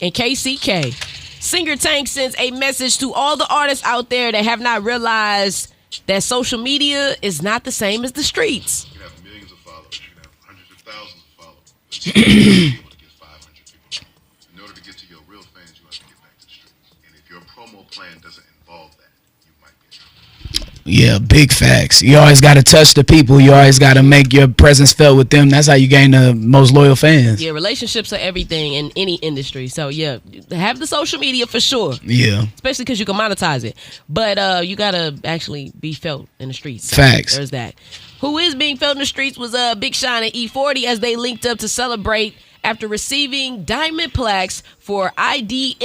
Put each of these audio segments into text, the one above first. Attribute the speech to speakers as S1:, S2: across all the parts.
S1: And KCK. Singer Tank sends a message to all the artists out there that have not realized that social media is not the same as the streets.
S2: You can have millions of followers, you can have hundreds of thousands of followers, but you can't be able to get 500 people. In order to get to your real fans, you have to get back to the streets. And if your promo plan doesn't involve that, you might be in trouble.
S3: Yeah, big facts. You always got to touch the people. You always got to make your presence felt with them. That's how you gain the most loyal fans.
S1: Yeah, relationships are everything in any industry. So, yeah, have the social media for sure.
S3: Yeah.
S1: Especially because you can monetize it. But you got to actually be felt in the streets. So
S3: Facts.
S1: there's that. Who is being felt in the streets was Big Shyne and E40 as they linked up to celebrate after receiving diamond plaques for IDFWU.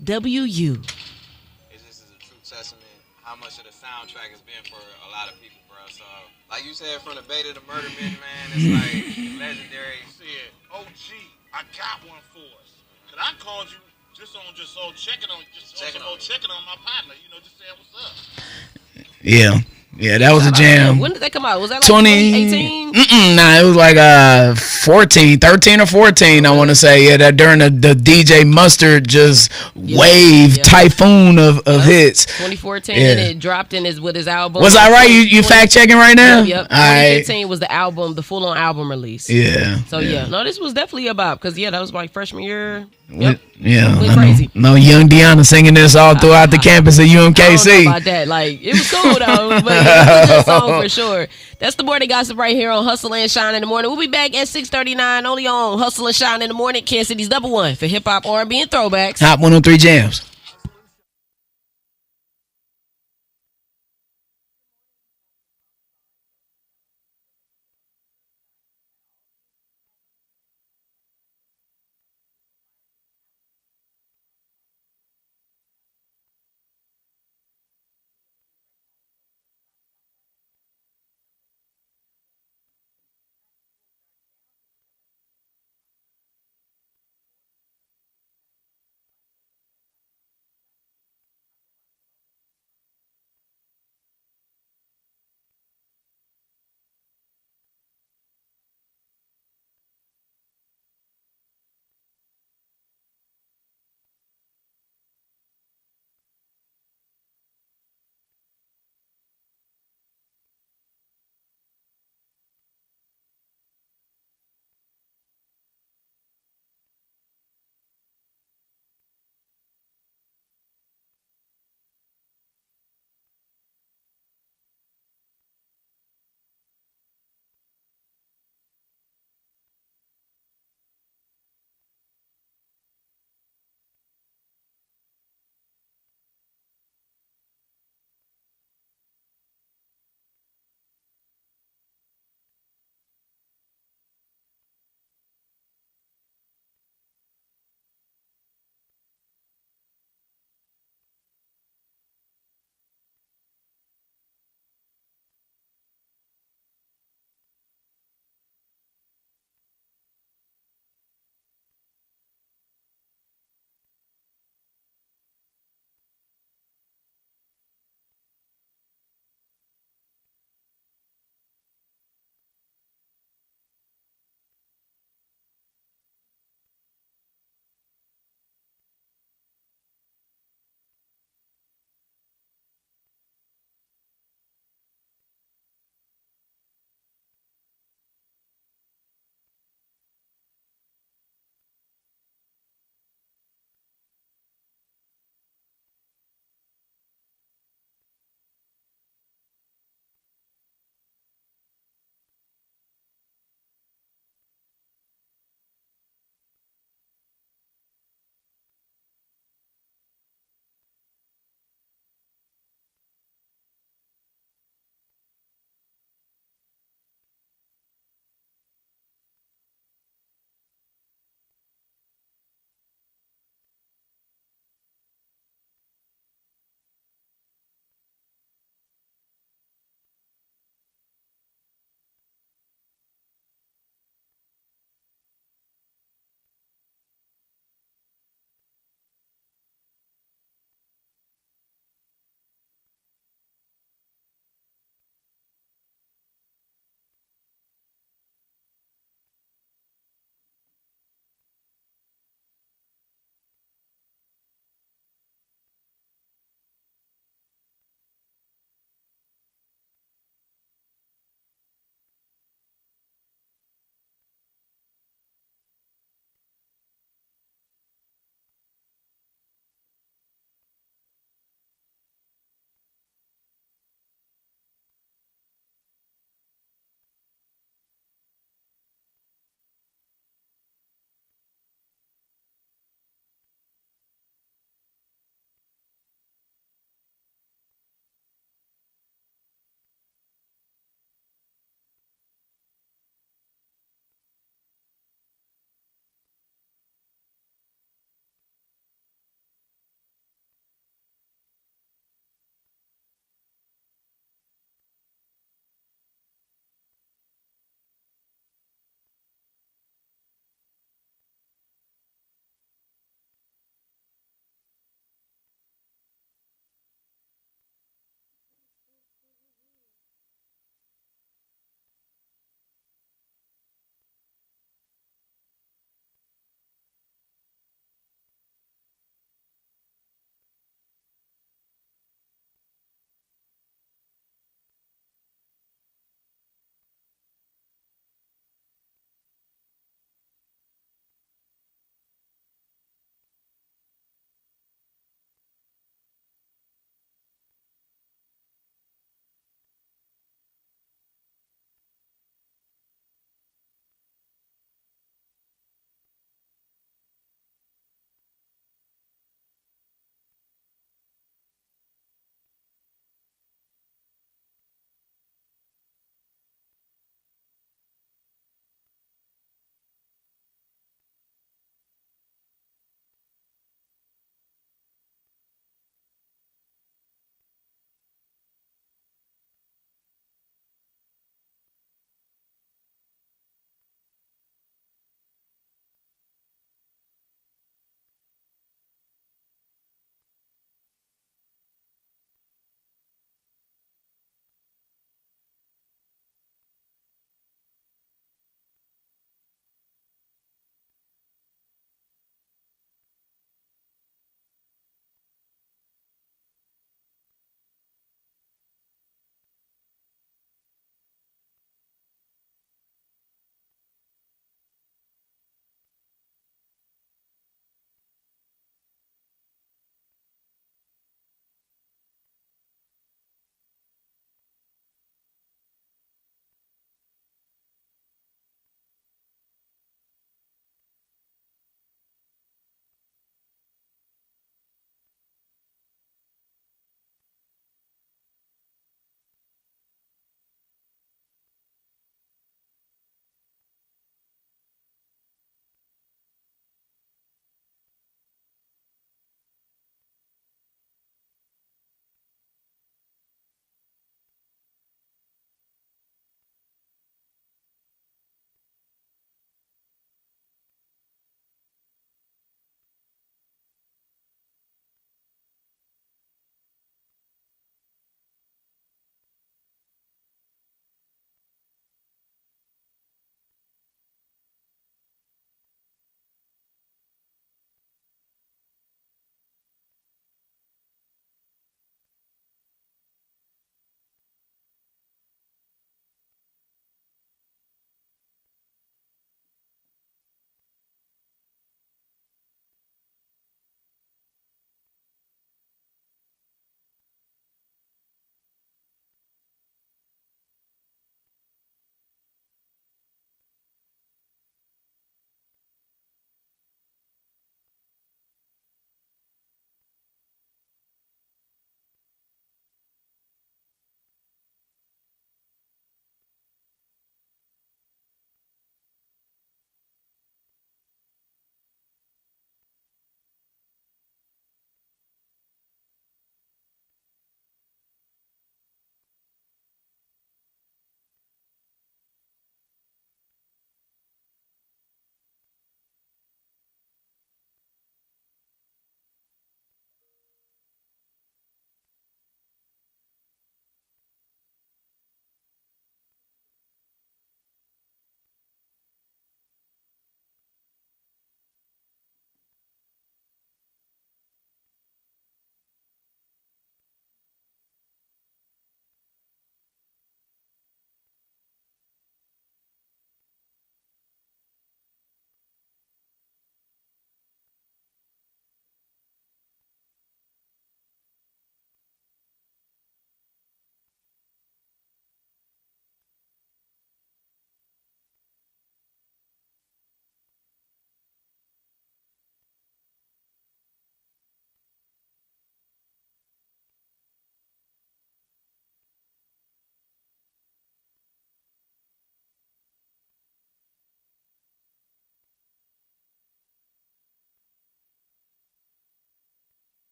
S4: This is a true testament how much of the soundtrack has been for a lot of people, bro. So, like you said, from the Beta to Murder Men, man, it's like legendary.
S5: Said, OG, I got one for us. Cause I called you just checking on my partner, just saying what's up.
S3: Yeah. Yeah, that was a jam.
S1: When did that come out? Was that like 2018?
S3: Nah, it was like 13 or 14, I want to say. Yeah, that during the DJ Mustard typhoon of hits.
S1: 2014, and it dropped in with his album.
S3: Was I right? You fact checking right now?
S1: Yep. 2015 was the album, the full on album release.
S3: Yeah.
S1: So no, this was definitely a bop because that was my freshman year.
S3: Yep. Yeah,
S1: crazy.
S3: No, young Deona singing this all throughout the campus at UMKC.
S1: I don't know about that. Like, it was cool though, but it was a good song for sure. That's the morning gossip right here on Hustle and Shyne in the Morning. We'll be back at 6:39 only on Hustle and Shyne in the Morning, Kansas City's #1 for hip hop, R&B, and throwbacks.
S3: Hot 103 Jams.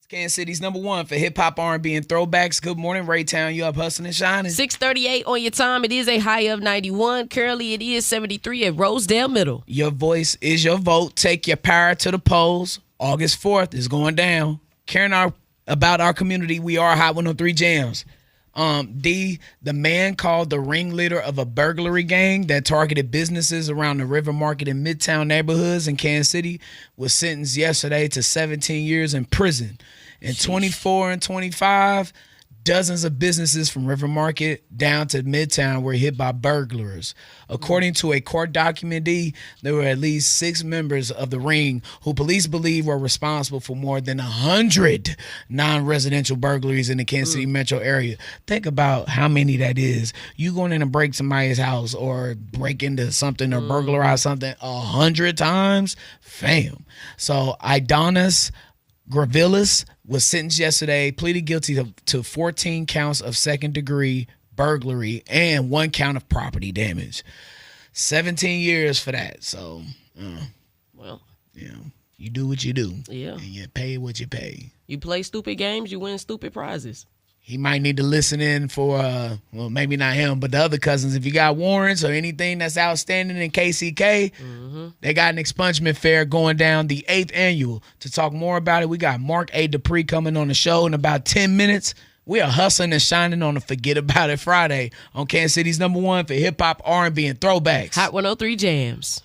S3: Kansas City's number one for hip hop, R&B, and throwbacks. Good morning, Raytown. You up hustling and shining?
S1: 6:38 on your time. It is a high of 91. Currently, it is 73 at Rosedale Middle.
S3: Your voice is your vote. Take your power to the polls. August 4th is going down. Caring about our community, we are Hot 103 Jams. The man called the ringleader of a burglary gang that targeted businesses around the River Market and Midtown neighborhoods in Kansas City was sentenced yesterday to 17 years in prison. In 24 and 25, dozens of businesses from River Market down to Midtown were hit by burglars. According to a court document, there were at least 6 members of the ring who police believe were responsible for more than 100 non-residential burglaries in the Kansas City metro area. Think about how many that is. You going in and break somebody's house or break into something or burglarize something 100 times? Fam. So Idonis Gravilis was sentenced yesterday, pleaded guilty to 14 counts of second-degree burglary and 1 count of property damage. 17 years for that. So,
S1: Well,
S3: you do what you do.
S1: Yeah.
S3: And you pay what you pay.
S1: You play stupid games, you win stupid prizes.
S3: He might need to listen in for, well, maybe not him, but the other cousins. If you got warrants or anything that's outstanding in KCK, they got an expungement fair going down, the 8th annual. To talk more about it, we got Mark A. Dupree coming on the show in about 10 minutes. We are hustling and shining on a Forget About It Friday on Kansas City's number one for hip-hop, R&B, and throwbacks.
S1: Hot 103 Jams.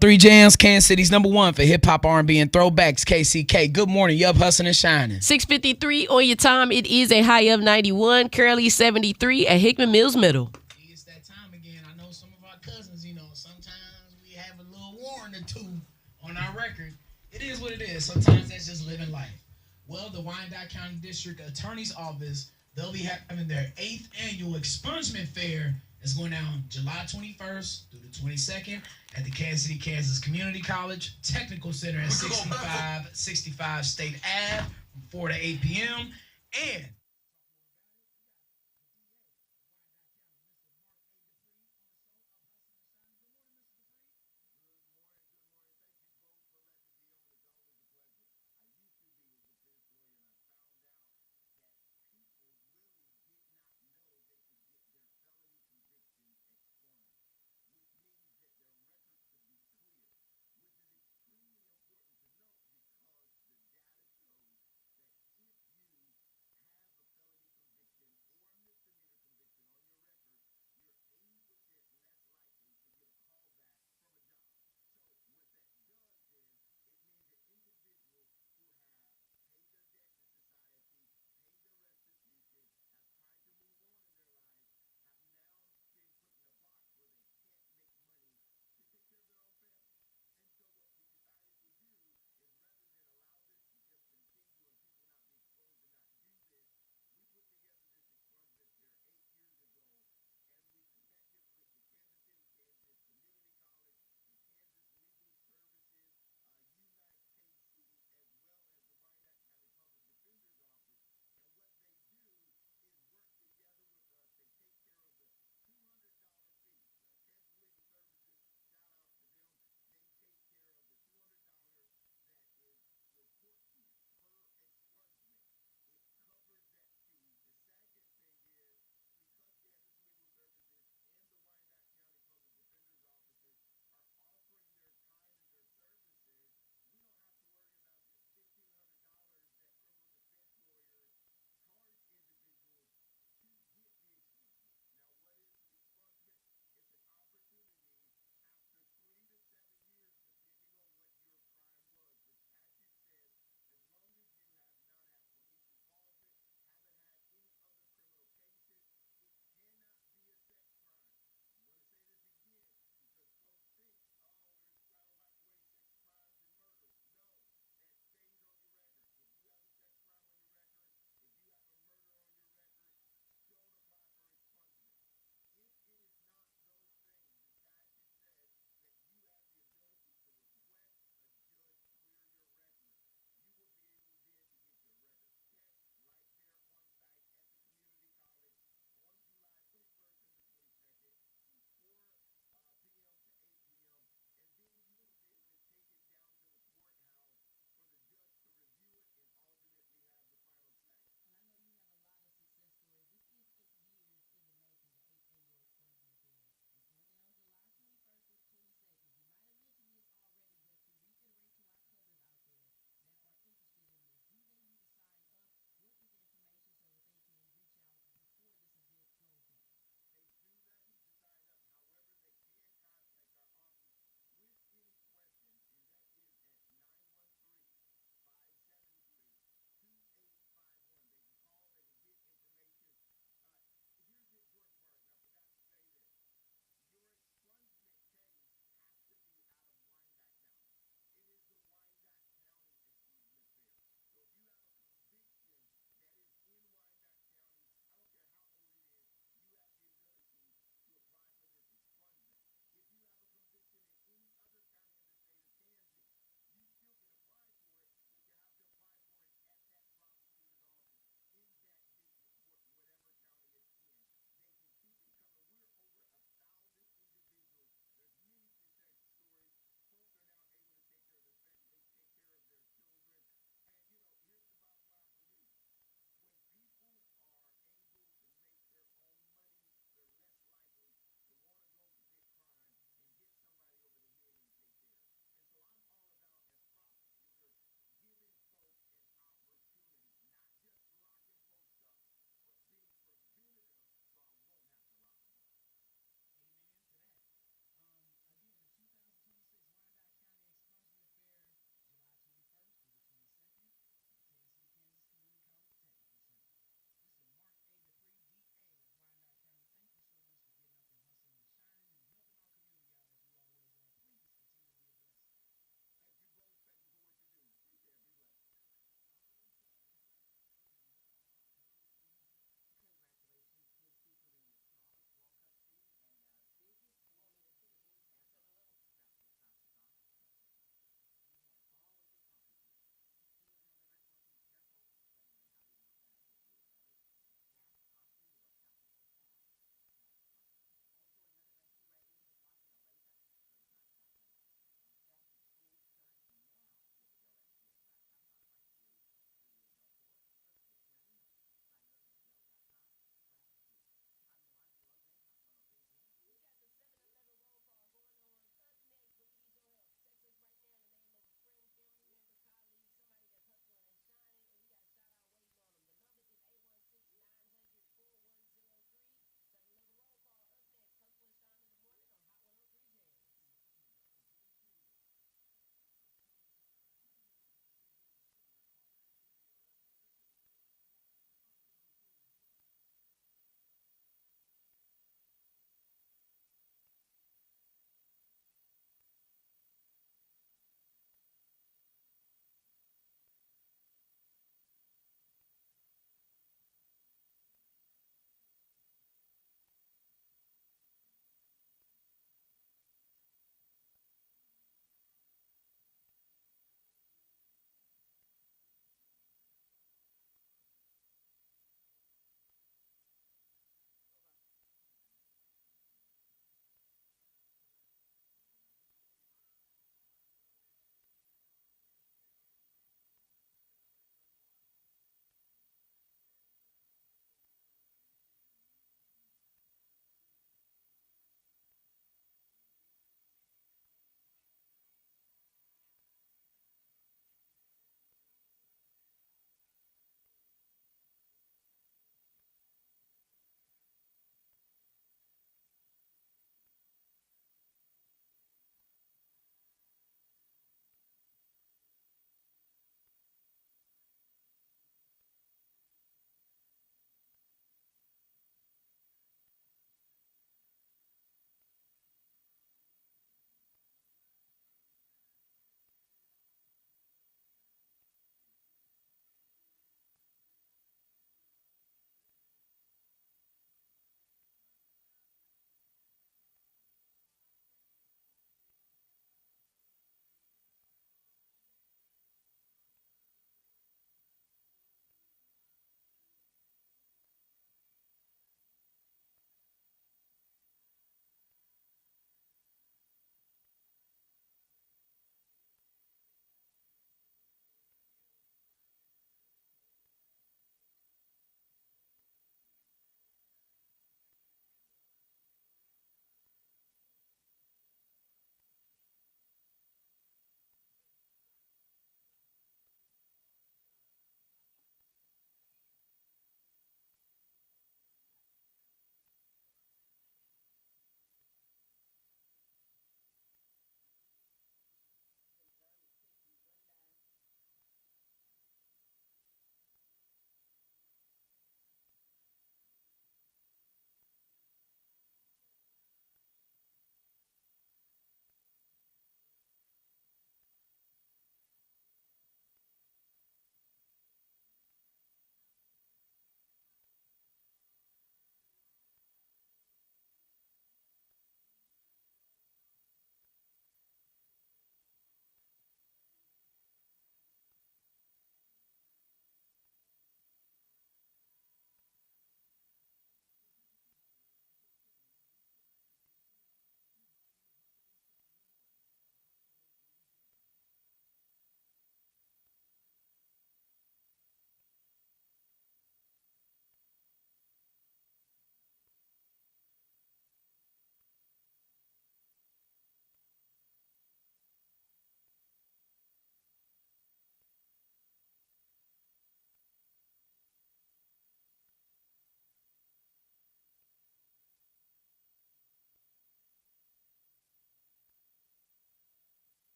S3: 3 Jams, Kansas City's number one for hip hop, R&B, and throwbacks. KCK. Good morning. Yup, hustling and shining.
S1: 6:53 on your time. It is a high of 91. Currently 73 at Hickman Mills Middle.
S3: It's that time again. I know some of our cousins, sometimes we have a little warrant or two on our record. It is what it is. Sometimes that's just living life. Well, the Wyandotte County District Attorney's Office, they'll be having their 8th annual expungement fair. It's going down July 21st through the 22nd at the Kansas City, Kansas Community College Technical Center at 6565 State Ave from 4 to 8 p.m. And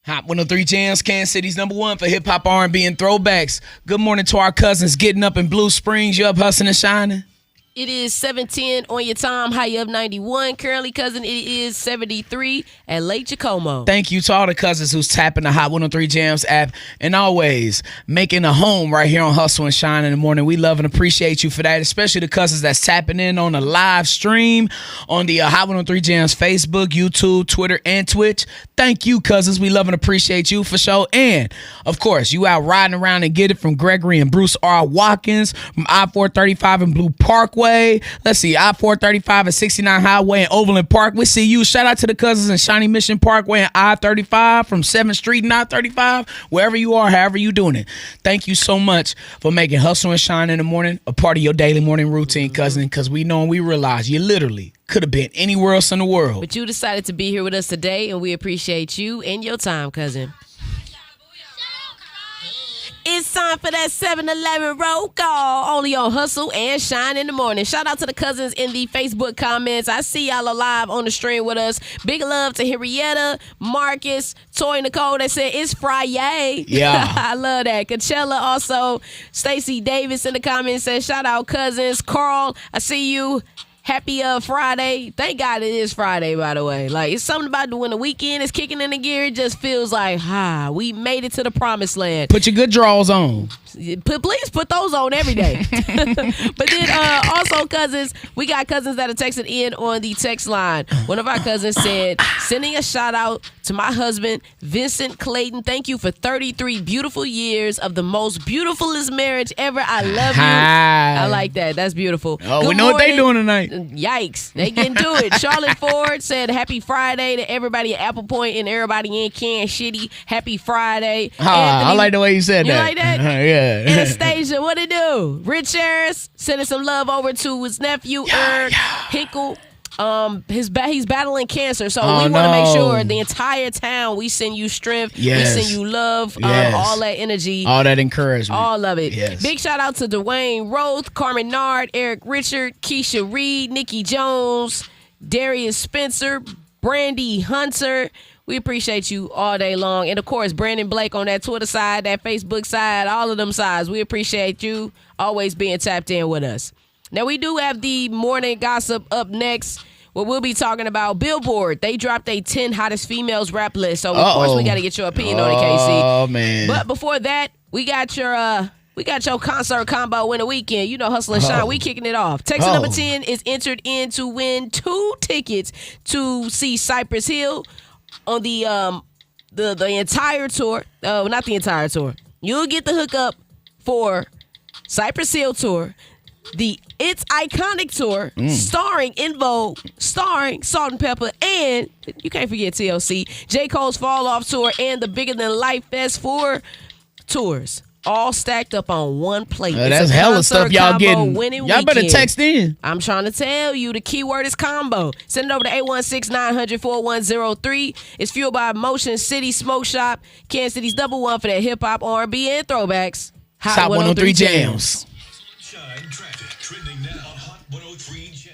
S3: Hot 103 Jams, Kansas City's #1 for hip hop, R&B, and throwbacks. Good morning to our cousins getting up in Blue Springs. You up hustling and shining?
S1: It is 7:10 on your time. High up 91. Currently, cousin, it is 73 at Lake Jacomo.
S3: Thank you to all the cousins who's tapping the Hot 103 Jams app and always making a home right here on Hustle and Shine in the Morning. We love and appreciate you for that, especially the cousins that's tapping in on the live stream on the Hot 103 Jams Facebook, YouTube, Twitter, and Twitch. Thank you, cousins. We love and appreciate you for sure. And, of course, you out riding around and get it from Gregory and Bruce R. Watkins from I-435 and Blue Parkway. Let's see, I-435 and 69 Highway and Overland Park. We see you. Shout out to the cousins in Shawnee Mission Parkway and I-35 from 7th Street and I-35. Wherever you are, however you doing it. Thank you so much for making Hustle and Shine in the Morning a part of your daily morning routine, cousin, because we know and we realize you literally could have been anywhere else in the world.
S1: But you decided to be here with us today, and we appreciate you and your time, cousin. It's time for that 7-Eleven roll call, only on Hustle and Shine in the Morning. Shout out to the cousins in the Facebook comments. I see y'all alive on the stream with us. Big love to Henrietta, Marcus, Toy Nicole. They said it's Friday.
S3: Yeah.
S1: I love that. Coachella also. Stacy Davis in the comments says, shout out cousins. Carl, I see you. Happy Friday. Thank God it is Friday, by the way. Like, it's something about when the weekend is kicking in the gear. It just feels like, we made it to the promised land.
S3: Put your good draws on.
S1: Please put those on every day. But then also, cousins, we got cousins that are texting in on the text line. One of our cousins said, sending a shout out to my husband, Vincent Clayton. Thank you for 33 beautiful years of the most beautifulest marriage ever. I love you. I like that. That's beautiful.
S3: Oh,
S1: Good
S3: we know what they
S1: morning.
S3: doing tonight.
S1: Yikes. They getting to it. Charlotte Ford said, happy Friday to everybody at Apple Point and everybody in Kansas City. Happy Friday.
S3: I like the way you said that.
S1: You like that?
S3: Yeah.
S1: Anastasia, what it do? Rich Harris sending some love over to his nephew, Hinkle. He's battling cancer, so we want to make sure the entire town, we send you strength, we send you love, all that energy,
S3: all that encouragement,
S1: all of it.
S3: Yes.
S1: Big shout out to Dwayne Roth, Carmen Nard, Eric Richard, Keisha Reed, Nikki Jones, Darius Spencer, Brandy Hunter. We appreciate you all day long. And, of course, Brandon Blake on that Twitter side, that Facebook side, all of them sides. We appreciate you always being tapped in with us. Now, we do have the morning gossip up next, where we'll be talking about Billboard. They dropped a 10 hottest females rap list. So, of course, we got to get your opinion on it, KC.
S3: Oh, man.
S1: But before that, we got your concert combo win a weekend. You know, Hustle and Shine, we kicking it off. Texter number 10 is entered in to win 2 tickets to see Cypress Hill on the entire tour. Not the entire tour. You'll get the hookup for Cypress Hill tour, the It's Iconic tour, starring In Vogue, starring Salt and Pepper, and you can't forget TLC, J. Cole's Fall Off tour, and the Bigger Than Life Fest 4 tours. All stacked up on one plate.
S3: That's hella stuff y'all getting. Y'all better text in.
S1: I'm trying to tell you, the keyword is combo. Send it over to 816-900-4103. It's fueled by Motion City Smoke Shop, Kansas City's #1 for that hip-hop, R&B, and throwbacks.
S3: Hot 103 Jams.
S6: Shine traffic trending now on Hot 103 Jams.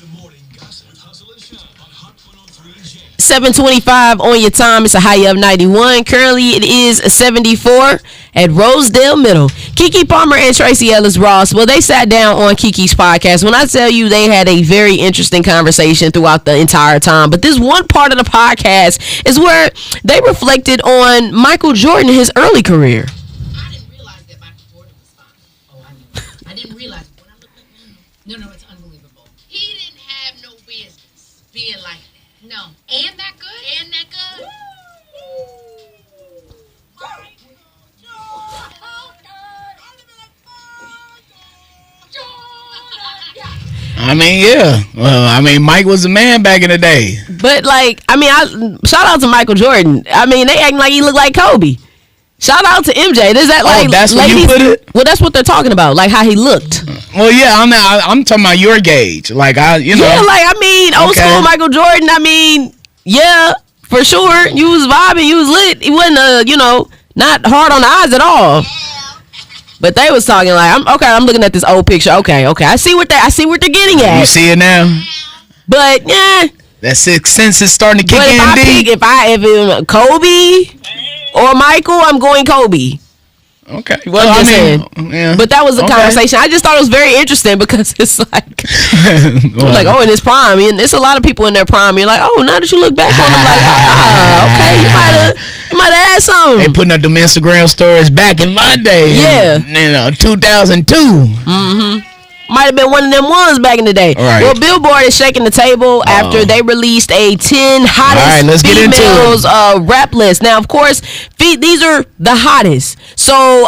S6: The morning gossip with Hustle and Shine on Hot 103 Jam.
S1: 7:25 on your time. It's a high of 91. Currently, it is 74 at Rosedale Middle. Keke Palmer and Tracy Ellis Ross. Well, they sat down on Keke's podcast. When I tell you, they had a very interesting conversation throughout the entire time. But this one part of the podcast is where they reflected on Michael Jordan in his early career.
S7: I didn't realize that Michael Jordan was fine. Oh, I knew. I didn't realize when I looked at him. No, it's unbelievable. He didn't have no business being like that. No. And that good? And that good?
S3: I mean, yeah. Well, I mean, Mike was a man back in the day.
S1: But, like, I mean, shout out to Michael Jordan. I mean, they acting like he looked like Kobe. Shout out to MJ. Is that like
S3: that's
S1: ladies?
S3: What you put it?
S1: Well, that's what they're talking about, like how he looked.
S3: Well, yeah, I'm talking about your gauge. Like,
S1: Yeah, like, I mean, old school Michael Jordan. I mean, yeah, for sure. You was vibing, you was lit. He wasn't, not hard on the eyes at all. But they was talking like, I'm looking at this old picture. Okay, I see what they're getting at.
S3: You see it now?
S1: But yeah,
S3: that sixth sense is starting to kick
S1: but
S3: in.
S1: if it Kobe or Michael, I'm going Kobe.
S3: Okay. Well, I mean, yeah.
S1: But that was the conversation. I just thought it was very interesting because it's like, in his prime. And there's a lot of people in their prime. You're like, now that you look back on them, like, okay, you might have had something.
S3: They putting up them Instagram stories back in my day.
S1: Yeah.
S3: 2002.
S1: Mm-hmm. Might have been one of them ones back in the day.
S3: Right.
S1: Well, Billboard is shaking the table after they released a 10 hottest females rap list. Now, of course, these are the hottest. So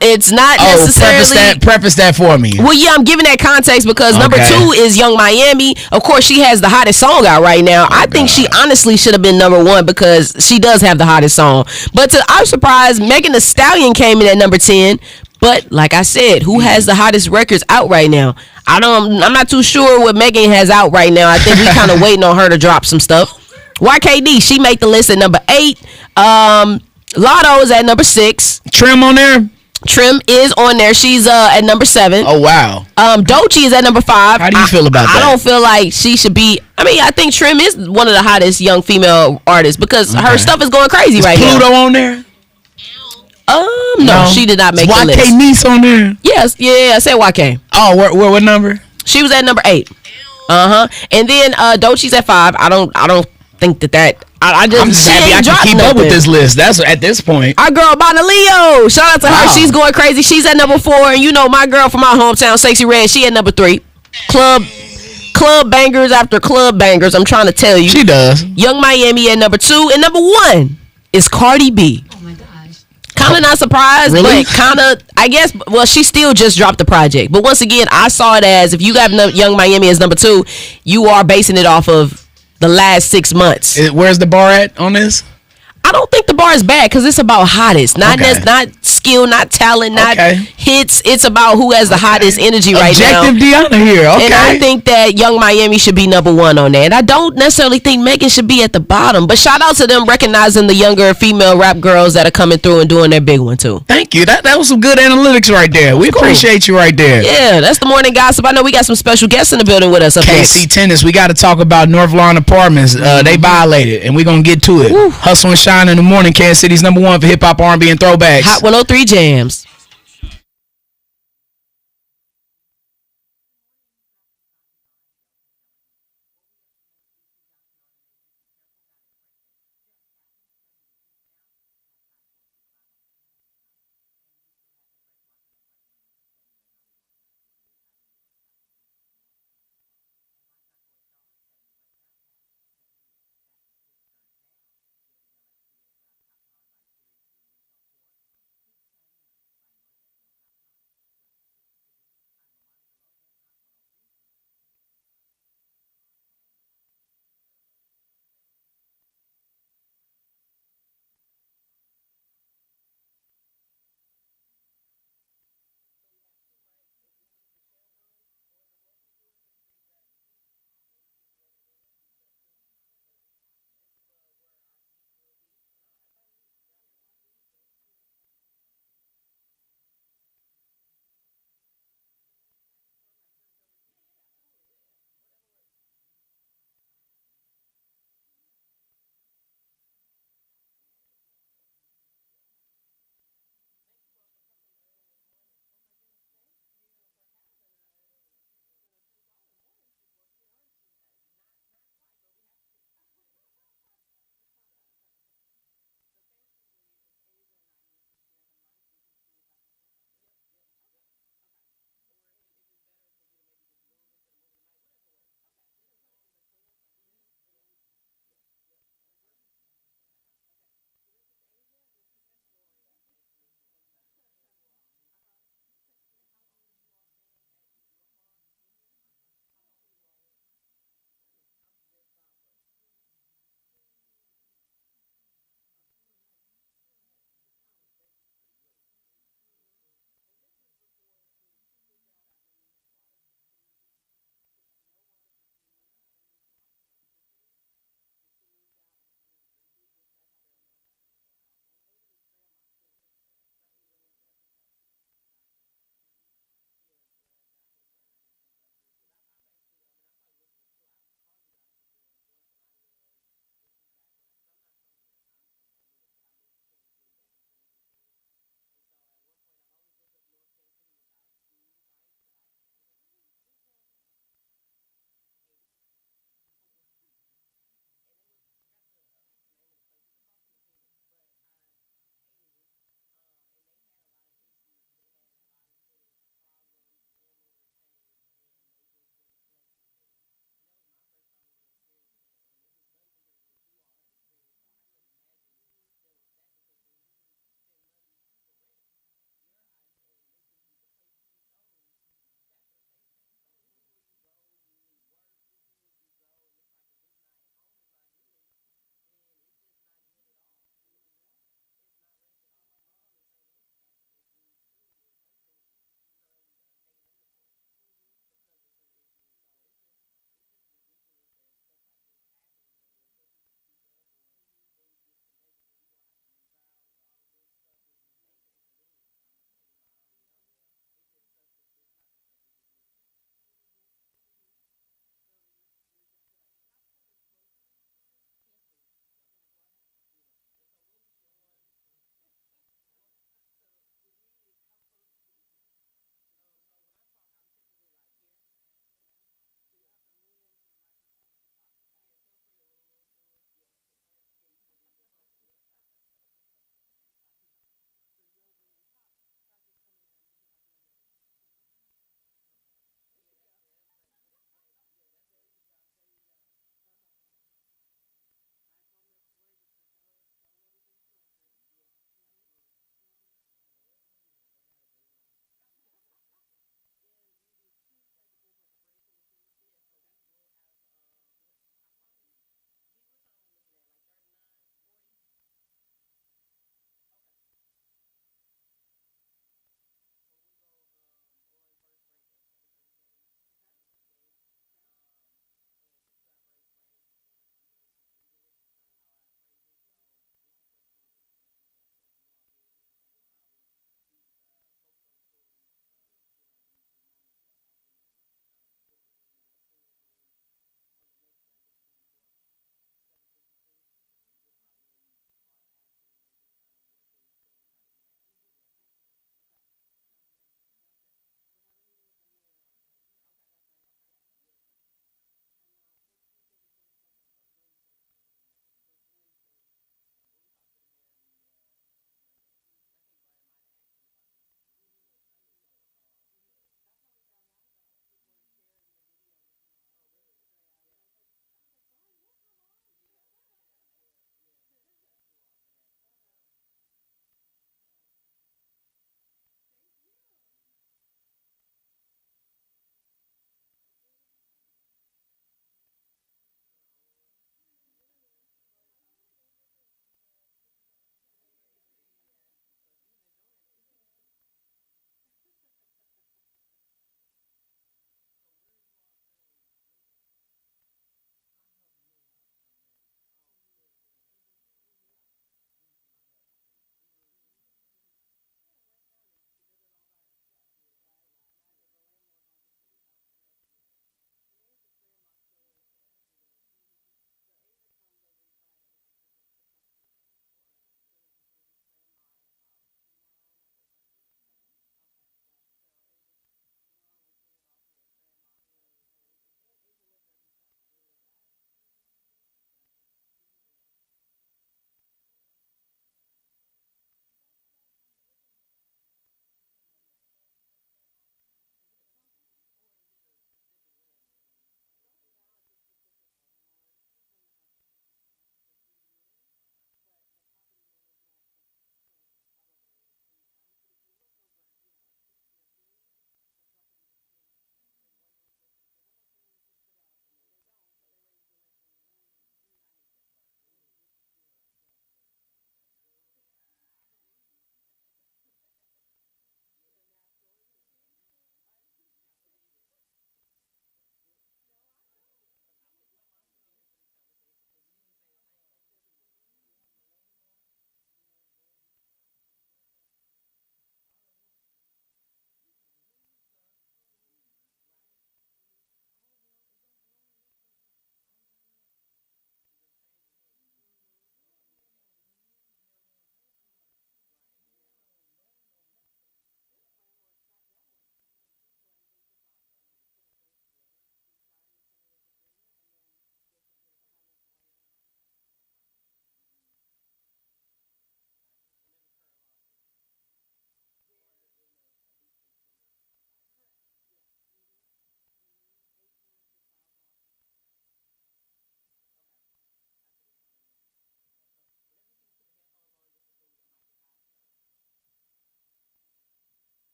S1: it's not necessarily...
S3: Preface that for me.
S1: Well, yeah, I'm giving that context because number 2 is Young Miami. Of course, she has the hottest song out right now. I think she honestly should have been number 1 because she does have the hottest song. But I'm surprised Megan Thee Stallion came in at number 10. But like I said, who has the hottest records out right now? I'm not too sure what Megan has out right now. I think we kind of waiting on her to drop some stuff. YKD, she made the list at number 8. Lotto is at number 6.
S3: Trim on there?
S1: Trim is on there. She's at number 7.
S3: Oh, wow.
S1: Doechii is at number 5.
S3: How do you feel about that?
S1: I don't feel like she should be. I mean, I think Trim is one of the hottest young female artists because her stuff is going crazy right now.
S3: Pluto on there?
S1: No, she did not make the list.
S3: YK Niece on there?
S1: Yes, yeah, I said YK.
S3: Oh, what number?
S1: She was at number 8. And then Doechii's at 5. I don't think that. I'm just happy I can keep up with
S3: this list. That's at this point.
S1: Our girl Bonna Leo, shout out to her. She's going crazy. She's at number 4, and my girl from my hometown, Sexy Red, she at number 3. Club bangers after club bangers. I'm trying to tell you,
S3: she does.
S1: Young Miami at number 2, and number 1 is Cardi B. Kind of not surprised, but kind of, I guess, well, she still just dropped the project. But once again, I saw it as, if you got Young Miami as number 2, you are basing it off of the last 6 months.
S3: Where's the bar at on this?
S1: I don't think the bar is bad because it's about hottest. Not skill, not talent, not hits. It's about who has the hottest energy right now.
S3: Objective Deona here, okay.
S1: And I think that Young Miami should be number 1 on there. And I don't necessarily think Megan should be at the bottom. But shout out to them recognizing the younger female rap girls that are coming through and doing their big one too.
S3: Thank you. That was some good analytics right there. We appreciate you right there.
S1: Yeah, that's the morning gossip. I know we got some special guests in the building with us up here.
S3: KC Tennis. We got to talk about North Lawn Apartments. They violated, and we're going to get to it. Woo. Hustle and Shine in the morning. Kansas City's number 1 for hip-hop, R&B, and throwbacks.
S1: Hot 103 Jams.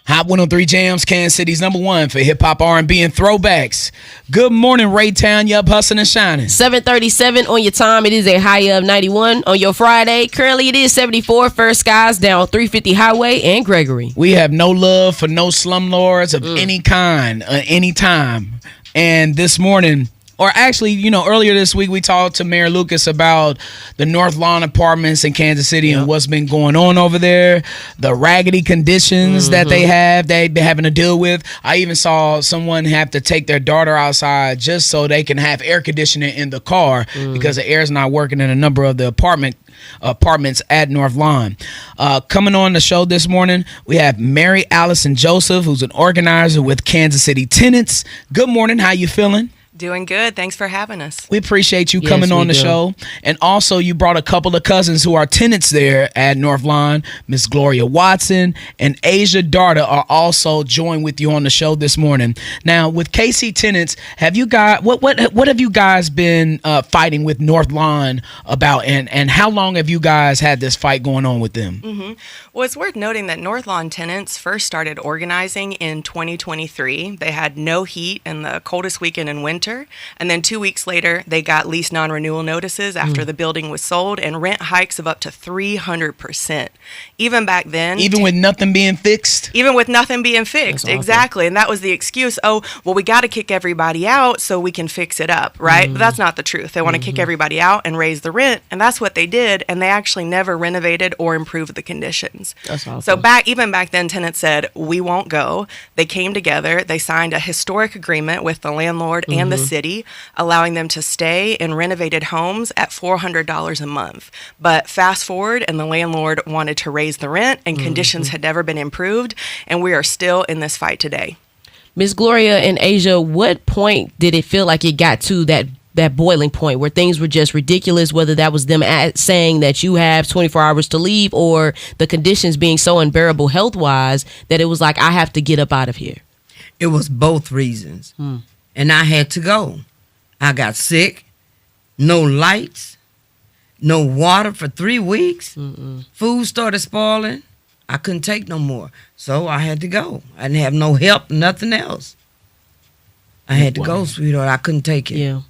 S3: Hot 103 Jams, Kansas City's #1 for hip hop, R&B, and throwbacks. Good morning, Raytown. Yup, hustling and shining.
S1: 7:37 on your time. It is a high of 91 on your Friday. Currently, it is 74. First skies down 350 Highway and Gregory.
S3: We have no love for no slumlords of any kind, any time. And this morning, or actually, earlier this week, we talked to Mayor Lucas about the North Lawn Apartments in Kansas City and what's been going on over there, the raggedy conditions that they've been having to deal with. I even saw someone have to take their daughter outside just so they can have air conditioning in the car because the air's not working in a number of the apartments at North Lawn. Coming on the show this morning, we have Mary Allison Joseph, who's an organizer with Kansas City Tenants. Good morning. How you feeling?
S8: Doing good. Thanks for having us.
S3: We appreciate you coming on the show. And also, you brought a couple of cousins who are tenants there at North Lawn. Miss Gloria Watson and Asia Darda are also joined with you on the show this morning. Now, with KC Tenants, have you guys what have you guys been fighting with North Lawn about, and how long have you guys had this fight going on with them?
S8: Well, it's worth noting that North Lawn Tenants first started organizing in 2023. They had no heat in the coldest weekend in winter. And then 2 weeks later, they got lease non-renewal notices after the building was sold and rent hikes of up to 300%. Even back then.
S3: Even with nothing being fixed?
S8: Even with nothing being fixed. Exactly. And that was the excuse. Oh, well, we got to kick everybody out so we can fix it up, right? But that's not the truth. They want to kick everybody out and raise the rent. And that's what they did. And they actually never renovated or improved the conditions.
S1: That's awesome.
S8: So even back then, tenants said, we won't go. They came together. They signed a historic agreement with the landlord and the city, allowing them to stay in renovated homes at $400 a month. But fast forward, and the landlord wanted to raise the rent, and conditions had never been improved, and we are still in this fight today.
S1: Miss Gloria and Asia, what point did it feel like it got to that boiling point where things were just ridiculous, whether that was them saying that you have 24 hours to leave or the conditions being so unbearable health-wise that it was like, I have to get up out of here?
S9: It was both reasons. And I had to go. I got sick, no lights, no water for 3 weeks. Food started spoiling. I couldn't take no more. So I had to go. I didn't have no help, nothing else. I had to go, sweetheart. I couldn't take it.
S1: Yeah.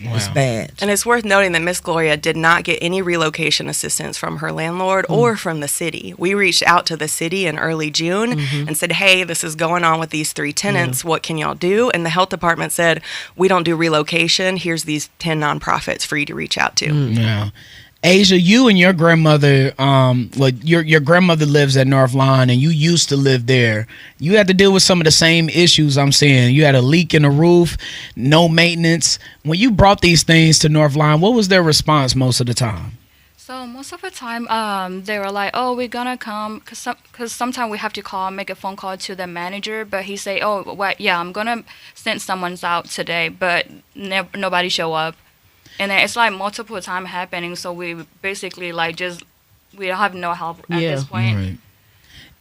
S9: It's bad.
S8: And it's worth noting that Miss Gloria did not get any relocation assistance from her landlord or from the city. We reached out to the city in early June and said, hey, this is going on with these 3 tenants. What can y'all do? And the health department said, we don't do relocation. Here's these 10 nonprofits for you to reach out to.
S3: Yeah. Asia, you and your grandmother, your grandmother lives at North Lawn, and you used to live there. You had to deal with some of the same issues I'm seeing. You had a leak in the roof, no maintenance. When you brought these things to North Lawn, what was their response most of the time?
S10: So most of the time, they were like, "Oh, we're gonna come," because sometimes we have to make a phone call to the manager. But he say, "Oh, well, yeah, I'm gonna send someone out today," but nobody show up. And then it's like multiple time happening, so we basically we have no help at this point.
S3: Right.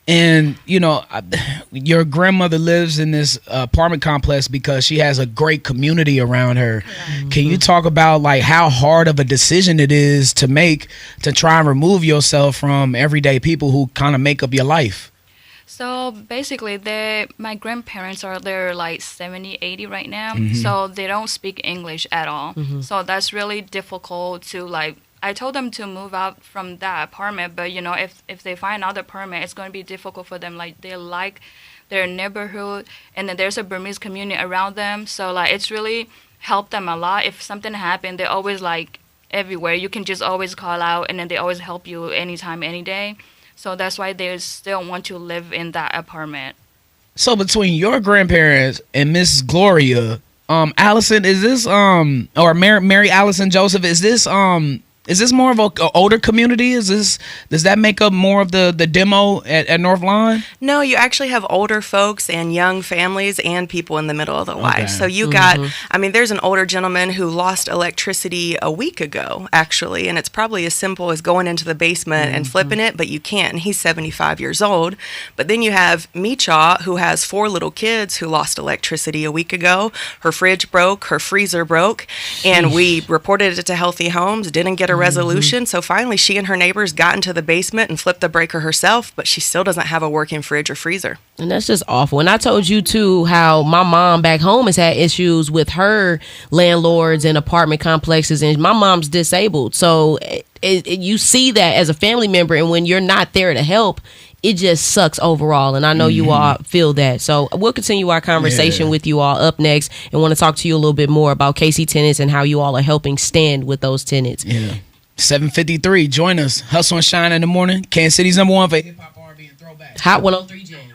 S3: And your grandmother lives in this apartment complex because she has a great community around her. Can you talk about how hard of a decision it is to make to try and remove yourself from everyday people who kind of make up your life?
S10: So basically, my grandparents they're like 70, 80 right now, so they don't speak English at all. So that's really difficult to I told them to move out from that apartment, but if they find another apartment, it's going to be difficult for them. They like their neighborhood, and then there's a Burmese community around them, so it's really helped them a lot. If something happened, they're always everywhere. You can just always call out, and then they always help you anytime, any day. So that's why they still want to live in that apartment.
S3: So between your grandparents and Miss Gloria, Allison, is this or Mary Allison Joseph, is this more of a older community? Does that make up more of the demo at North Lawn?
S8: No, you actually have older folks and young families and people in the middle of their life. So you got, there's an older gentleman who lost electricity a week ago, actually, and it's probably as simple as going into the basement and flipping it, but you can't, and he's 75 years old. But then you have Micha, who has 4 little kids who lost electricity a week ago. Her fridge broke, her freezer broke, and we reported it to Healthy Homes, didn't get a resolution. So finally, she and her neighbors got into the basement and flipped the breaker herself, but she still doesn't have a working fridge or freezer.
S1: And that's just awful. And I told you too how my mom back home has had issues with her landlords and apartment complexes, and my mom's disabled. So you see that as a family member, and when you're not there to help, it just sucks overall. And I know you all feel that. So we'll continue our conversation with you all up next, and want to talk to you a little bit more about KC tenants and how you all are helping stand with those tenants.
S3: Yeah. 7:53. Join us. Hustle and Shine in the morning. Kansas City's #1 for hip hop, R&B, and throwback.
S1: Hot 103 Jams.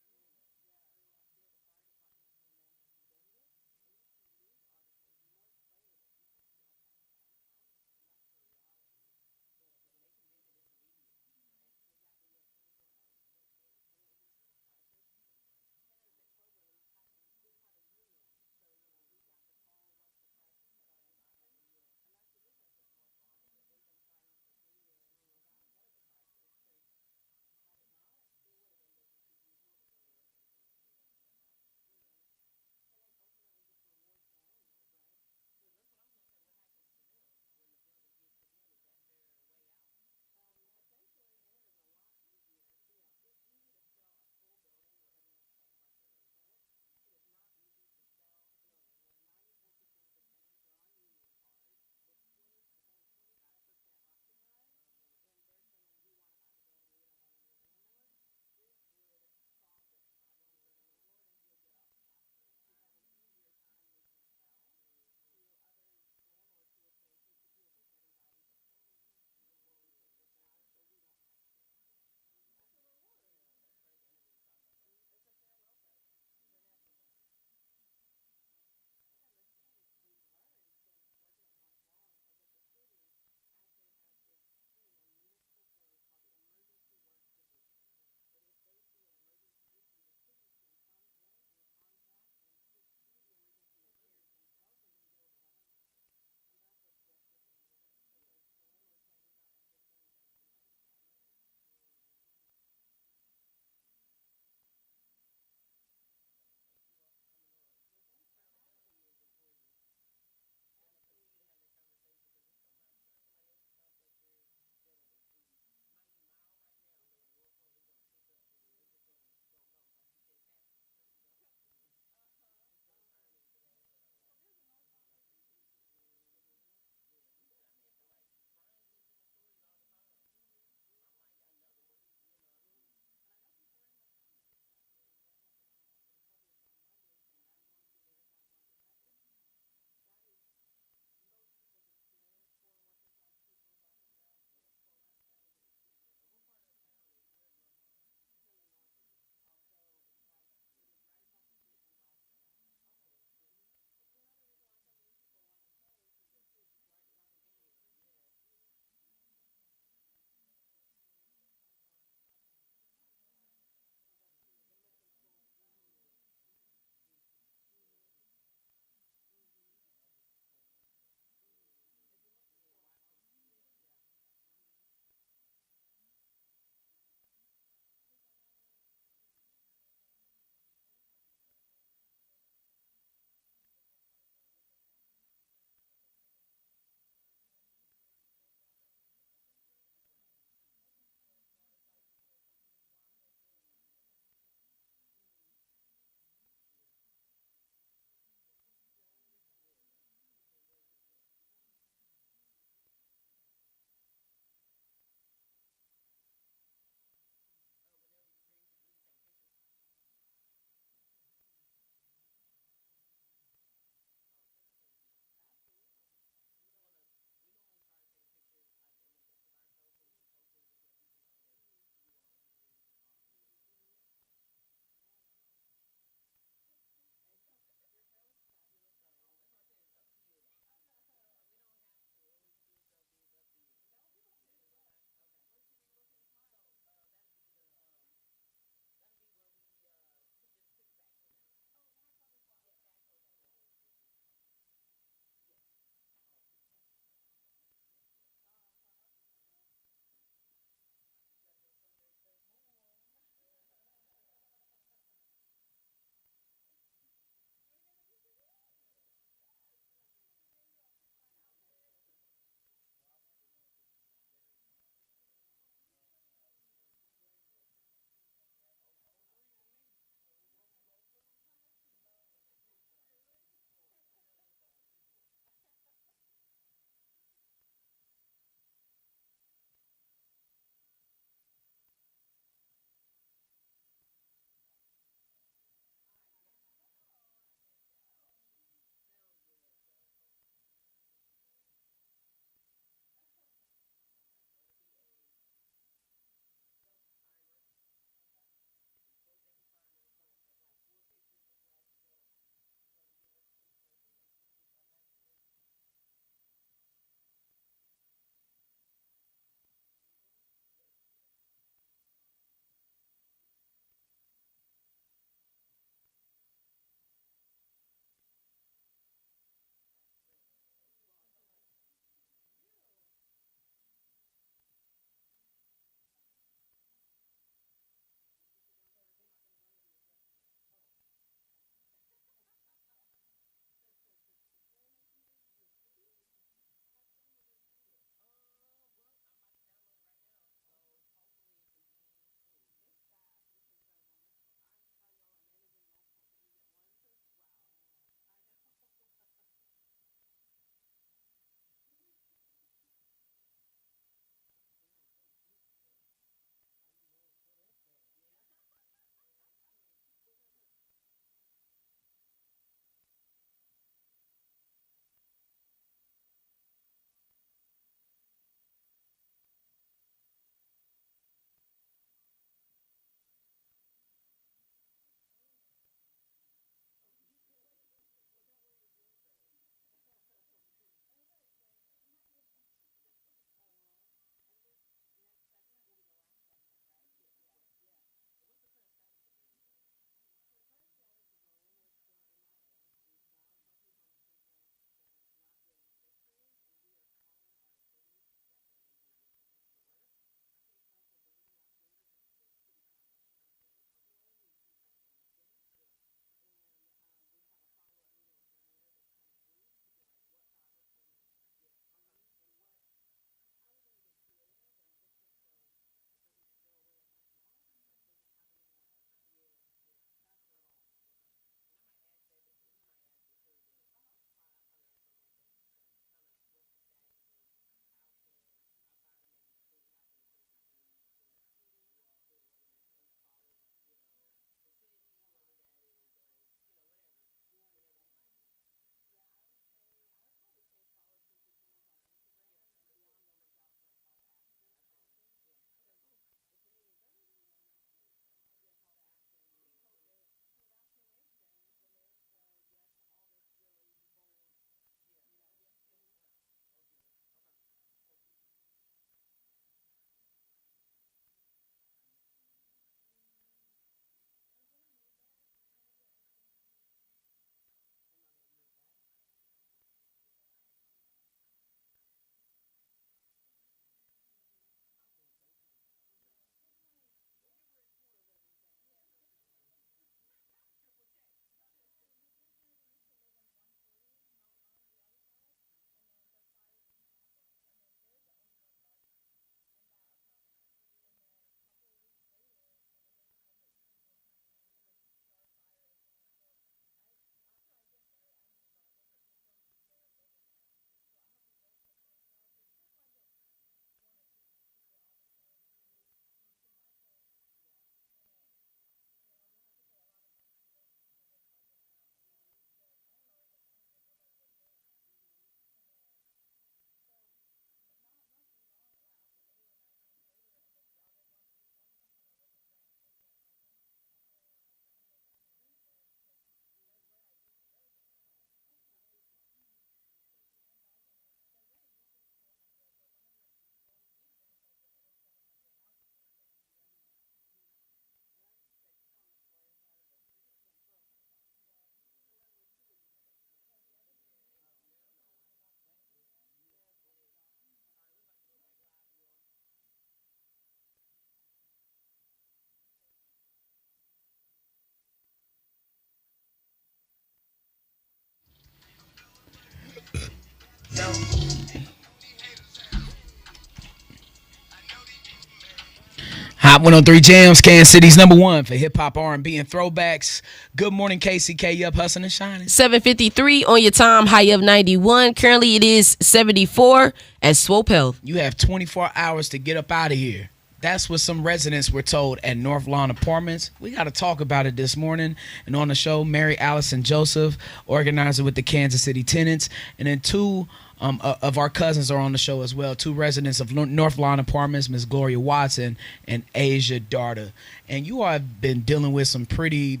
S3: Hot 103 Jams, Kansas City's number one for hip hop, R&B, and throwbacks. Good morning, KCK. You up hustling and shining?
S1: 7:53 on your time, high of 91. Currently, it is 74 at Swope Health.
S3: You have 24 hours to get up out of here. That's what some residents were told at North Lawn Apartments. We got to talk about it this morning. And on the show, Mary Allison Joseph, organizer with the Kansas City Tenants, and then two of our cousins are on the show as well. Two residents of North Lawn Apartments, Miss Gloria Watson and Asia Darda. And you all have been dealing with some pretty,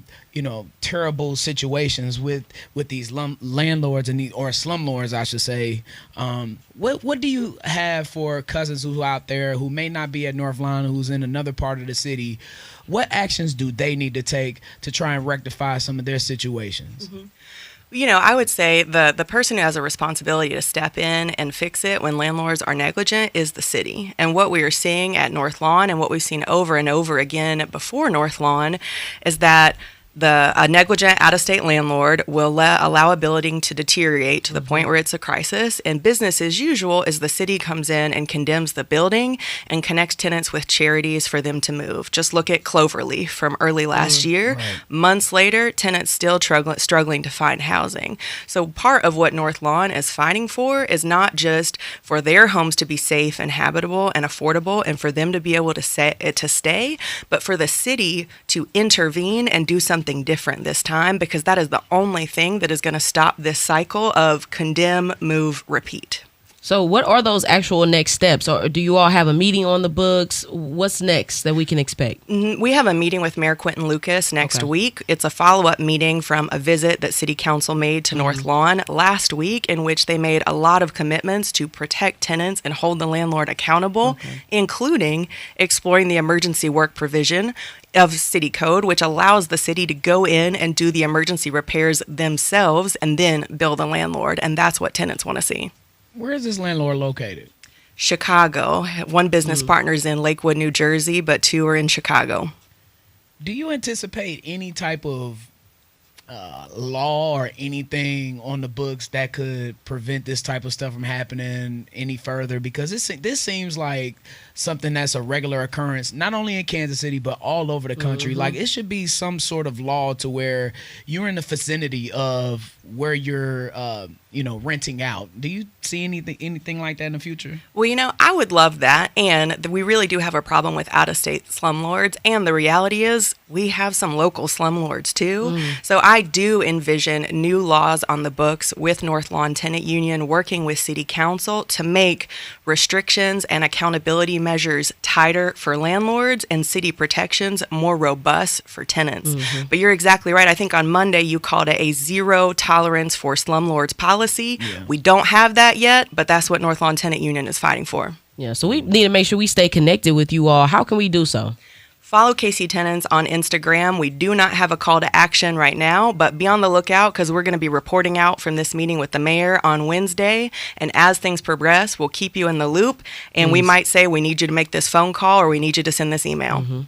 S3: terrible situations with these landlords and or slumlords, I should say. What do you have for cousins who are out there who may not be at North Lawn, who's in another part of the city? What actions do they need to take to try and rectify some of their situations?
S8: Mm-hmm. I would say the person who has a responsibility to step in and fix it when landlords are negligent is the city. And what we are seeing at North Lawn and what we've seen over and over again before North Lawn is that a negligent out-of-state landlord will allow a building to deteriorate to the point where it's a crisis, and business as usual is the city comes in and condemns the building and connects tenants with charities for them to move. Just look at Cloverleaf from early last year. Right. Months later, tenants still struggling to find housing. So part of what North Lawn is fighting for is not just for their homes to be safe and habitable and affordable and for them to be able to stay, but for the city to intervene and do something different this time, because that is the only thing that is going to stop this cycle of condemn, move, repeat.
S1: So what are those actual next steps? Or do you all have a meeting on the books? What's next that we can expect?
S8: We have a meeting with Mayor Quentin Lucas next week. It's a follow-up meeting from a visit that City Council made to North Lawn last week, in which they made a lot of commitments to protect tenants and hold the landlord accountable, including exploring the emergency work provision of city code, which allows the city to go in and do the emergency repairs themselves and then bill the landlord. And that's what tenants want to see.
S3: Where is this landlord located?
S8: Chicago. One business partner's in Lakewood, New Jersey, but two are in Chicago.
S3: Do you anticipate any type of law or anything on the books that could prevent this type of stuff from happening any further? Because this seems like something that's a regular occurrence, not only in Kansas City, but all over the country. Like, it should be some sort of law to where you're in the vicinity of where you're, renting out. Do you see anything like that in the future?
S8: Well, I would love that. And we really do have a problem with out-of-state slumlords. And the reality is we have some local slumlords too. So I do envision new laws on the books with North Lawn Tenant Union working with City Council to make restrictions and accountability measures tighter for landlords and city protections more robust for tenants. But you're exactly right. I think on Monday you called it a zero tolerance for slumlords policy. We don't have that yet, but that's what North Lawn Tenant Union is fighting for.
S1: Yeah, so we need to make sure we stay connected with you all. How can we do so?
S8: Follow KC Tenants on Instagram. We do not have a call to action right now, but be on the lookout because we're going to be reporting out from this meeting with the mayor on Wednesday. And as things progress, we'll keep you in the loop. And we might say we need you to make this phone call or we need you to send this email.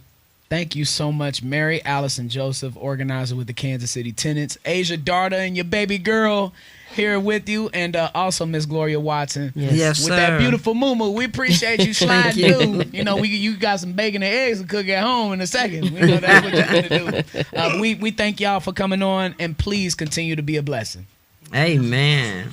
S3: Thank you so much, Mary Allison Joseph, organizer with the Kansas City Tenants. Asia Darda and your baby girl here with you, and also Miss Gloria Watson.
S9: Yes,
S3: with
S9: sir.
S3: that beautiful moo-moo. We appreciate you sliding
S9: you.
S3: through. You got some bacon and eggs to cook at home in a second. We know that's what you're going to do. We thank y'all for coming on, and please continue to be a blessing.
S9: Amen.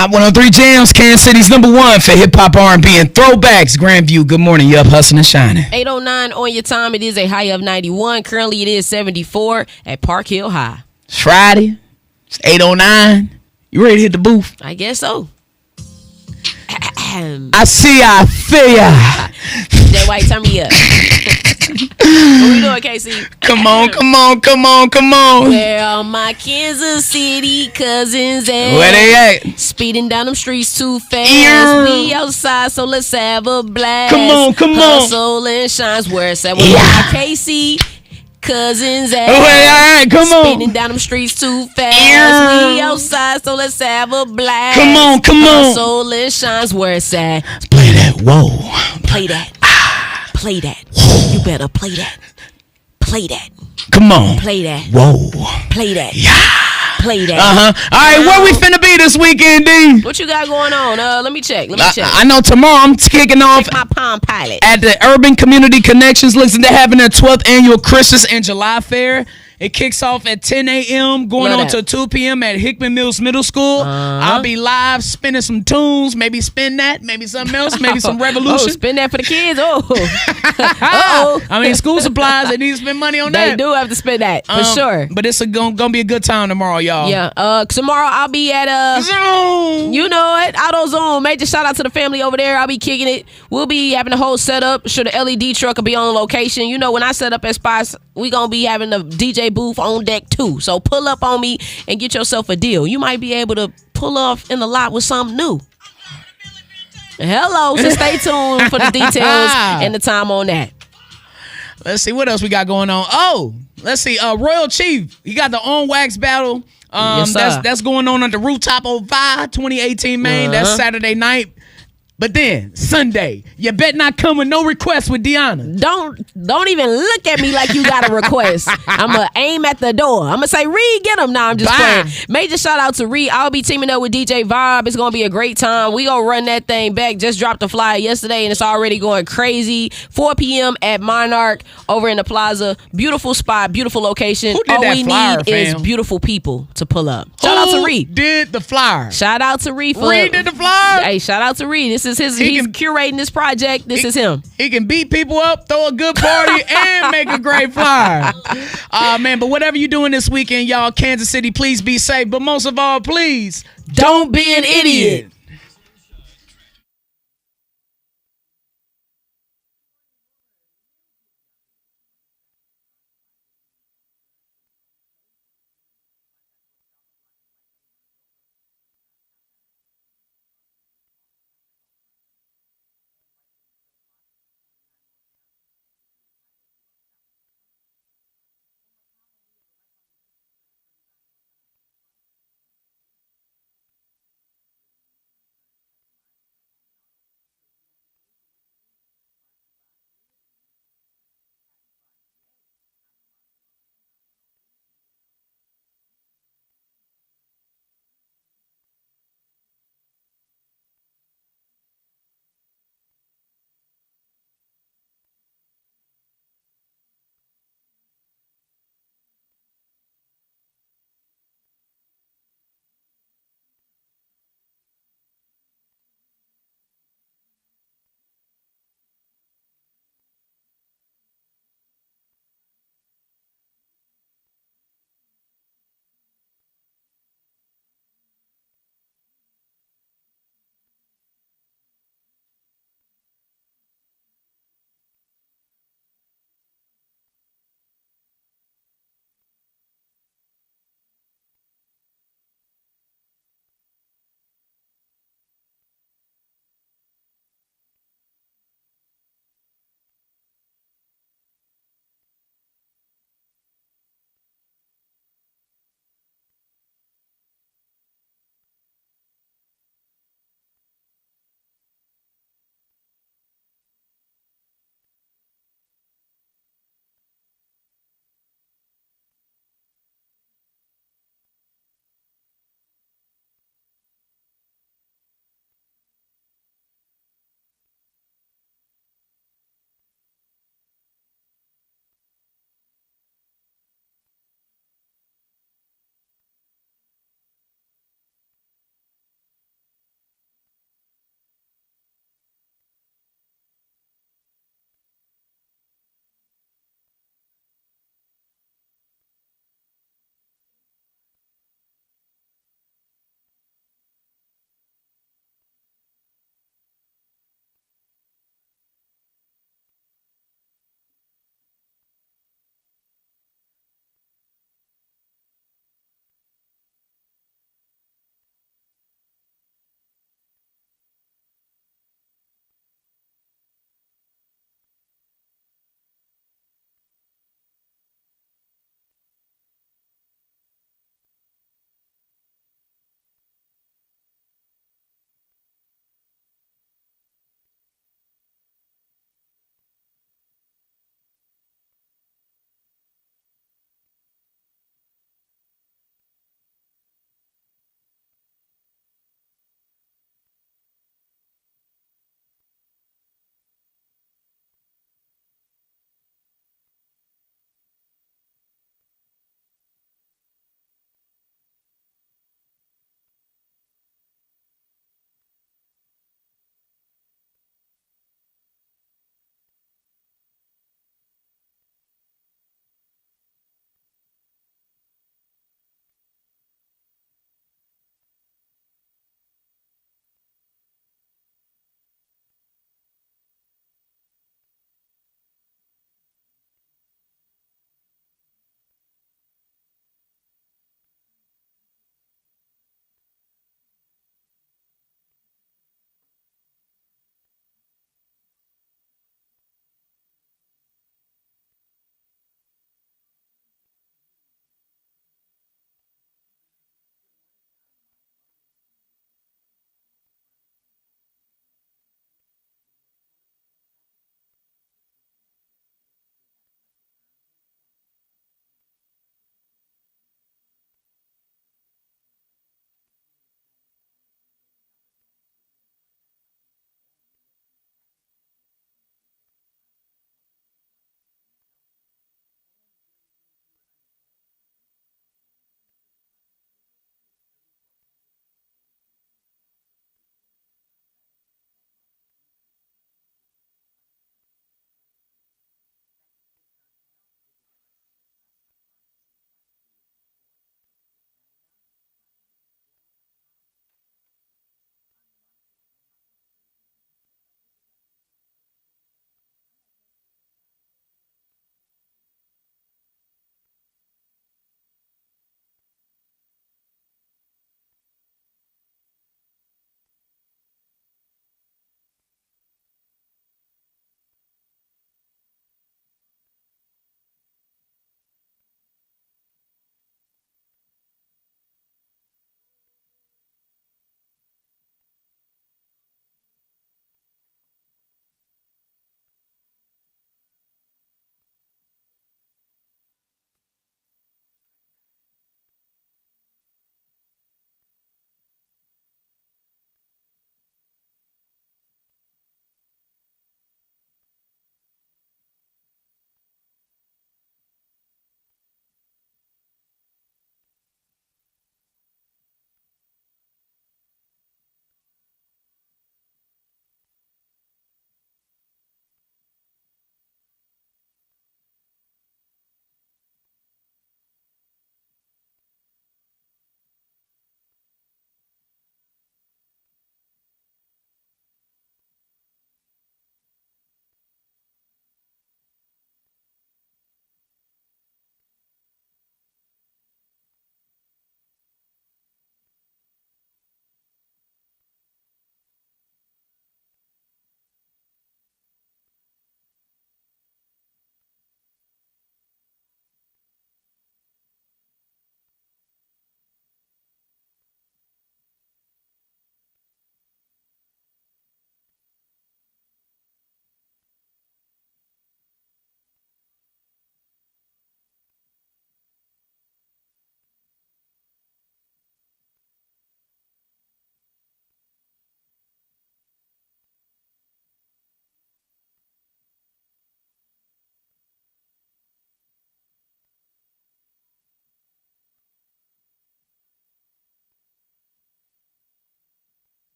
S3: Hot 103 Jams, Kansas City's #1 for hip hop, R&B, and throwbacks. Grandview, good morning. You up hustling and shining.
S1: 8:09 on your time. It is a high of 91. Currently, it is 74 at Park Hill High.
S3: It's Friday. It's 8:09. You ready to hit the booth?
S1: I guess so.
S3: I see, I feel ya.
S1: That white, turn me up. What we doing, KC?
S3: Come on.
S1: Where are my Kansas City cousins at?
S3: Where they at?
S1: Speeding down them streets too fast. We outside, so let's have a blast.
S3: Come on.
S1: Hustle and shines where it's at. Where my KC cousins at?
S3: Wait, come on.
S1: Speeding down them streets too fast. We outside, so let's have a blast.
S3: Come on.
S1: Hustle and shines where it's at.
S3: Play that. Whoa.
S1: Play that. Play that. You better play that. Play that.
S3: Come on.
S1: Play that.
S3: Whoa.
S1: Play that.
S3: Yeah.
S1: Play that.
S3: All right, where we finna be this weekend, D?
S1: What you got going on? Let me check.
S3: I know tomorrow I'm kicking off
S1: my Palm Pilot
S3: at the Urban Community Connections. Listen, they're having their 12th annual Christmas and July Fair. It kicks off at 10 a.m. going on till 2 p.m. at Hickman Mills Middle School. I'll be live spinning some tunes. Maybe spin that. Maybe something else. Maybe some Revolution.
S1: Oh, spin that for the kids.
S3: I mean, school supplies. They need to spend money on that.
S1: They do have to spend that for sure.
S3: But it's gonna be a good time tomorrow, y'all.
S1: Yeah. Tomorrow I'll be at
S3: Zone.
S1: You know it, AutoZone. Major shout out to the family over there. I'll be kicking it. We'll be having the whole setup. Sure, the LED truck will be on location. You know, when I set up at spots, we gonna be having the DJ booth on deck too. So pull up on me and get yourself a deal. You might be able to pull off in the lot with something new. Hello. So stay tuned for the details and the time on that.
S3: Let's see what else we got going on. Oh, let's see. Royal Chief, he got the on wax battle.
S1: Yes,
S3: that's going on at the Rooftop 05 2018 Main. That's Saturday night. But then Sunday, you bet not come with no request with Deona.
S1: Don't even look at me like you got a request. I'ma aim at the door. I'ma say, Reed, get him. Now I'm just playing. Major shout out to Reed. I'll be teaming up with DJ Vibe. It's gonna be a great time. We gonna run that thing back. Just dropped the flyer yesterday and it's already going crazy. 4 p.m. at Monarch over in the Plaza. Beautiful spot, beautiful location.
S3: Who did
S1: All
S3: that
S1: we
S3: flyer,
S1: need
S3: fam?
S1: is beautiful people to pull up. Shout out to Reed.
S3: Did the flyer?
S1: Shout out to Reed.
S3: Reed did the flyer.
S1: Hey, shout out to Reed. This is he's curating this project. This is him.
S3: He can beat people up, throw a good party, and make a great flyer. Man, but whatever you're doing this weekend, y'all, Kansas City, please be safe. But most of all, please
S1: don't be an idiot.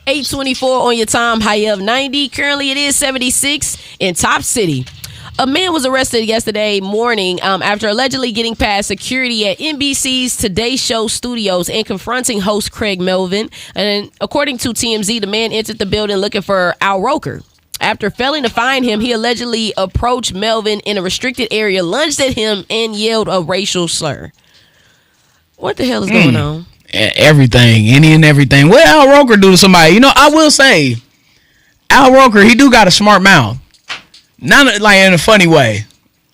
S1: 8:24 on your time, high of 90. Currently, it is 76 in Top City. A man was arrested yesterday morning after allegedly getting past security at NBC's Today Show studios and confronting host Craig Melvin. And according to TMZ, the man entered the building looking for Al Roker. After failing to find him, he allegedly approached Melvin in a restricted area, lunged at him, and yelled a racial slur. What the hell is going on?
S3: Everything, any and everything. What Al Roker do to somebody? You know, I will say, Al Roker, he do got a smart mouth. Not like in a funny way.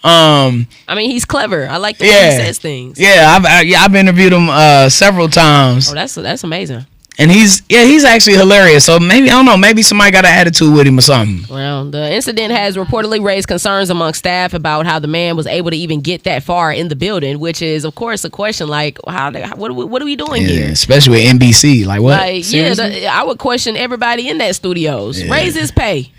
S1: I mean, he's clever. I like the way he says things.
S3: Yeah, I've interviewed him several times.
S1: Oh, that's amazing.
S3: And he's actually hilarious. So maybe, I don't know, maybe somebody got an attitude with him or something.
S1: Well, the incident has reportedly raised concerns among staff about how the man was able to even get that far in the building, which is, of course, a question like, what are we doing here?
S3: Especially with NBC. Like, what?
S1: Like, I would question everybody in that studios. Yeah. Raise his pay.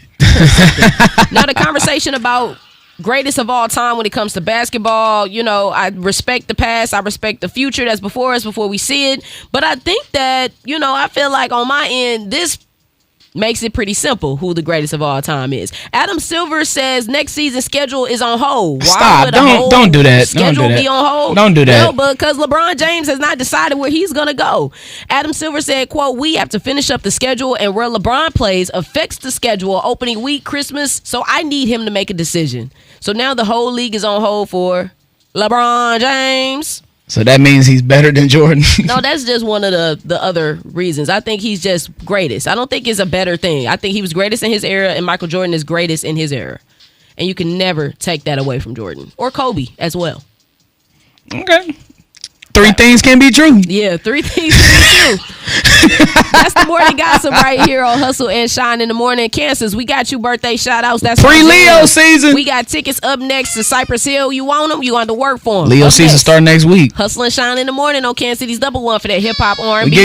S1: Now, the conversation about greatest of all time when it comes to basketball, you know, I respect the past, I respect the future that's before us, before we see it. But I think that, you know, I feel like on my end, this makes it pretty simple who the greatest of all time is. Adam Silver says next season's schedule is on hold.
S3: Stop. Don't do that.
S1: Schedule be on hold?
S3: Don't do that.
S1: Well, because LeBron James has not decided where he's going to go. Adam Silver said, quote, "We have to finish up the schedule, and where LeBron plays affects the schedule opening week, Christmas, so I need him to make a decision." So now the whole league is on hold for LeBron James.
S3: So that means he's better than Jordan?
S1: No, that's just one of the other reasons. I think he's just greatest. I don't think it's a better thing. I think he was greatest in his era, and Michael Jordan is greatest in his era. And you can never take that away from Jordan. Or Kobe as well.
S3: Okay. 3 things can be true.
S1: Yeah, 3 things can be true. That's the morning gossip right here on Hustle and Shine in the Morning. Cancers, we got you birthday shout outs. That's
S3: pre-Leo season.
S1: We got tickets up next to Cypress Hill. You want them? You want to work for them.
S3: Leo season start next week.
S1: Hustle and Shine in the Morning on Kansas City's Double One for that hip hop R&B.